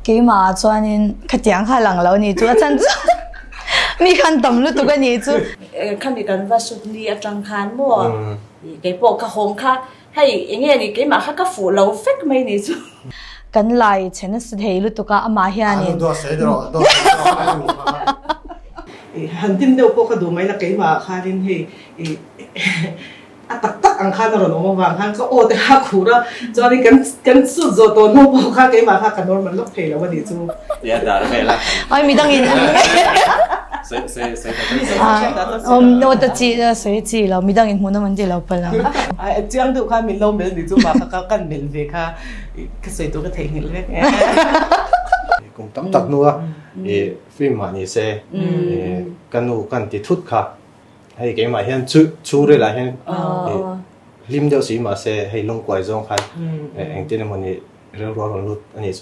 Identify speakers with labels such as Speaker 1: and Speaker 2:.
Speaker 1: cái mà cho nên khách tiếng khai lằng lâu ni chú chân chú mi khăn tầm lúc tụi cái ni chú
Speaker 2: khăn bị cần vào sụt ni ở trong khăn mua cái bộ cái hồng khá hay nghe ni cái mà khá cái phủ lâu phết mấy ni chú
Speaker 1: cần lại trên nó sẽ thấy lúc tụi cái mà hiền ni
Speaker 3: hành tin đâu có cái đồ mấy là cái mà khai lên thì tắc tắc ăn khai rồi nó mà vàng khai có ô để hạ khủ đó cho nên cái sụt rồi tôi nó bảo khai cái mà khai cái nó mình lúc phê là vấn đề chú
Speaker 4: dạ đã phê là
Speaker 1: ôi mi đang in我的记谁记了，没当人摸那么记了不啦？
Speaker 3: 这样都看mình lâu mình thì chú mà khai cái mình về khai cái谁都có thể hiểu đấy
Speaker 4: cũng tắc tắc nữa phim mà như thế cái nu cái thì thút khá hay cái mà hiện chú rồi là hiện lim điều gì mà sẽ hay lông quay giống khai anh tin là mình rêu rô lút anh ấy